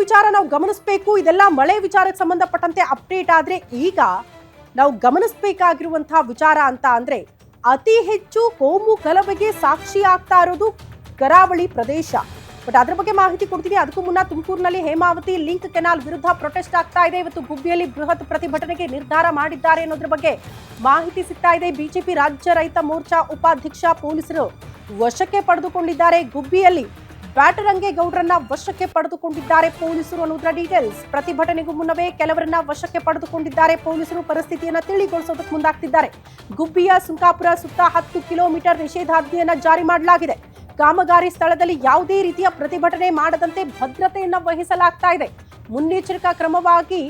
ವಿಚಾರ ನಾವು ಗಮನಿಸಬೇಕು. ಇದೆಲ್ಲ ಮಳೆ ವಿಚಾರಕ್ಕೆ ಸಂಬಂಧಪಟ್ಟಂತೆ ಅಪ್ಡೇಟ್ ಆದ್ರೆ ಈಗ ನಾವು ಗಮನಿಸಬೇಕಾಗಿರುವಂತಹ ವಿಚಾರ ಅಂತ ಅಂದ್ರೆ ಅತಿ ಹೆಚ್ಚು ಕೋಮು ಗಲಭೆಗೆ ಸಾಕ್ಷಿ ಆಗ್ತಾ ಇರೋದು ಕರಾವಳಿ ಪ್ರದೇಶ. ಬಟ್ ಅದ್ರ ಬಗ್ಗೆ ಮಾಹಿತಿ ಕೊಡ್ತೀನಿ. ಅದಕ್ಕೂ ಮುನ್ನ ತುಮಕೂರಿನಲ್ಲಿ ಹೇಮಾವತಿ ಲಿಂಕ್ ಕೆನಾಲ್ ವಿರುದ್ಧ ಪ್ರೊಟೆಸ್ಟ್ ಆಗ್ತಾ ಇದೆ. ಇವತ್ತು ಗುಬ್ಬಿಯಲ್ಲಿ ಬೃಹತ್ ಪ್ರತಿಭಟನೆಗೆ ನಿರ್ಧಾರ ಮಾಡಿದ್ದಾರೆ ಅನ್ನೋದ್ರ ಬಗ್ಗೆ ಮಾಹಿತಿ ಸಿಗ್ತಾ ಇದೆ. ಬಿಜೆಪಿ ರಾಜ್ಯ ರೈತ ಮೋರ್ಚಾ ಉಪಾಧ್ಯಕ್ಷ ಪೊಲೀಸರು ವಶಕ್ಕೆ ಪಡೆದುಕೊಂಡಿದ್ದಾರೆ. ಗುಬ್ಬಿಯಲ್ಲಿ ಬ್ಯಾಟರಂಗೇಗೌಡರನ್ನ ವಶಕ್ಕೆ ಪಡೆದುಕೊಂಡಿದ್ದಾರೆ ಪೊಲೀಸರು ಅನ್ನೋದ್ರ ಡೀಟೇಲ್ಸ್. ಪ್ರತಿಭಟನೆಗೂ ಮುನ್ನವೇ ಕೆಲವರನ್ನ ವಶಕ್ಕೆ ಪಡೆದುಕೊಂಡಿದ್ದಾರೆ ಪೊಲೀಸರು. ಪರಿಸ್ಥಿತಿಯನ್ನ ತಿಳಿಗೊಳಿಸೋದಕ್ಕೆ ಮುಂದಾಗ್ತಿದ್ದಾರೆ. ಗುಬ್ಬಿಯ ಸುಂಕಾಪುರ ಸುತ್ತ 10 ಕಿಲೋಮೀಟರ್ ನಿಷೇಧಾಜ್ಞೆಯನ್ನ ಜಾರಿ ಮಾಡಲಾಗಿದೆ. ಕಾಮಗಾರಿ ಸ್ಥಳದಲ್ಲಿ ಯಾವುದೇ ರೀತಿಯ ಪ್ರತಿಭಟನೆ ಮಾಡದಂತೆ ಭದ್ರತೆಯನ್ನ ವಹಿಸಲಾಗ್ತಾ ಇದೆ. ಮುನ್ನೆಚ್ಚರಿಕಾ ಕ್ರಮವಾಗಿ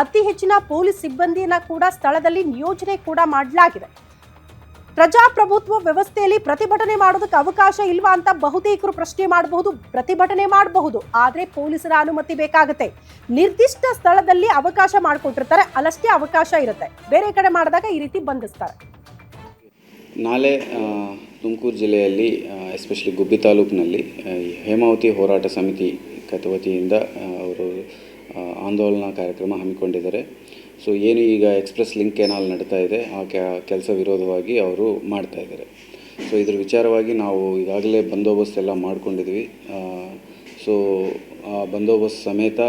ಅತಿ ಹೆಚ್ಚಿನ ಪೊಲೀಸ್ ಸಿಬ್ಬಂದಿಯನ್ನ ಕೂಡ ಸ್ಥಳದಲ್ಲಿ ನಿಯೋಜನೆ ಕೂಡ ಮಾಡಲಾಗಿದೆ. ಪ್ರಜಾಪ್ರಭುತ್ವ ವ್ಯವಸ್ಥೆಯಲ್ಲಿ ಪ್ರತಿಭಟನೆ ಮಾಡೋದಕ್ಕೆ ಅವಕಾಶ ಇಲ್ವಾ ಅಂತ ಬಹುತೇಕರು ಪ್ರಶ್ನೆ ಮಾಡಬಹುದು. ಪ್ರತಿಭಟನೆ ಮಾಡಬಹುದು, ಆದ್ರೆ ಪೊಲೀಸರ ಅನುಮತಿ ಬೇಕಾಗುತ್ತೆ. ನಿರ್ದಿಷ್ಟ ಸ್ಥಳದಲ್ಲಿ ಅವಕಾಶ ಮಾಡಿಕೊಟ್ಟಿರ್ತಾರೆ, ಅಲ್ಲಷ್ಟೇ ಅವಕಾಶ ಇರುತ್ತೆ. ಬೇರೆ ಕಡೆ ಮಾಡಿದಾಗ ಈ ರೀತಿ ಬಂಧಿಸ್ತಾರೆ. ನಾಳೆ ತುಮಕೂರು ಜಿಲ್ಲೆಯಲ್ಲಿ ಎಸ್ಪೆಷಲಿ ಗುಬ್ಬಿ ತಾಲೂಕಿನಲ್ಲಿ ಹೇಮಾವತಿ ಹೋರಾಟ ಸಮಿತಿ ವತಿಯಿಂದ ಅವರು ಆಂದೋಲನಾ ಕಾರ್ಯಕ್ರಮ ಹಮ್ಮಿಕೊಂಡಿದ್ದಾರೆ. ಸೊ ಏನು ಈಗ ಎಕ್ಸ್ಪ್ರೆಸ್ ಲಿಂಕ್ ಕೆನಾಲ್ ನಡೀತಾ ಇದೆ, ಆ ಕೆಲಸ ವಿರೋಧವಾಗಿ ಅವರು ಮಾಡ್ತಾ ಇದ್ದಾರೆ. ಸೊ ಇದ್ರ ವಿಚಾರವಾಗಿ ನಾವು ಈಗಾಗಲೇ ಬಂದೋಬಸ್ತ್ ಎಲ್ಲ ಮಾಡ್ಕೊಂಡಿದ್ವಿ. ಸೊ ಬಂದೋಬಸ್ತ್ ಸಮೇತ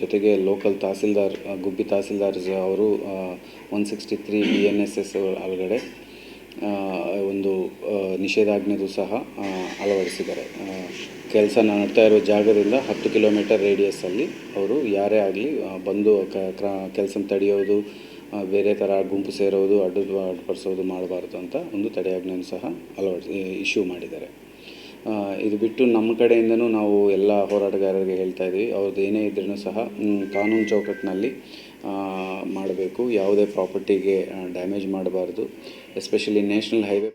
ಜೊತೆಗೆ ಲೋಕಲ್ ತಹಸೀಲ್ದಾರ್ ಗುಬ್ಬಿ ತಹಸೀಲ್ದಾರ್ ಅವರು 163 BNSS ಒಳಗಡೆ ಒಂದು ನಿಷೇಧಾಜ್ಞೆದು ಸಹ ಅಳವಡಿಸಿದ್ದಾರೆ. ಕೆಲಸ ನಡ್ತಾ ಇರೋ ಜಾಗದಿಂದ 10 ಕಿಲೋಮೀಟರ್ ರೇಡಿಯಸ್ಸಲ್ಲಿ ಅವರು ಯಾರೇ ಆಗಲಿ ಬಂದು ಕೆಲಸ ತಡೆಯೋದು, ಬೇರೆ ಥರ ಗುಂಪು ಸೇರೋದು, ಅಡ್ಡಿಪಡಿಸೋದು ಮಾಡಬಾರ್ದು ಅಂತ ಒಂದು ತಡೆಯಾಜ್ಞೆಯನ್ನು ಸಹ ಇಶ್ಯೂ ಮಾಡಿದ್ದಾರೆ. ಇದು ಬಿಟ್ಟು ನಮ್ಮ ಕಡೆಯಿಂದನೂ ನಾವು ಎಲ್ಲ ಹೋರಾಟಗಾರರಿಗೆ ಹೇಳ್ತಾ ಇದ್ದೀವಿ, ಅವ್ರದ್ದು ಏನೇ ಇದ್ರೂ ಸಹ ಕಾನೂನು ಚೌಕಟ್ಟಿನಲ್ಲಿ ಮಾಡಬೇಕು. ಯಾವುದೇ ಪ್ರಾಪರ್ಟಿಗೆ ಡ್ಯಾಮೇಜ್ ಮಾಡಬಾರ್ದು. Especially national highway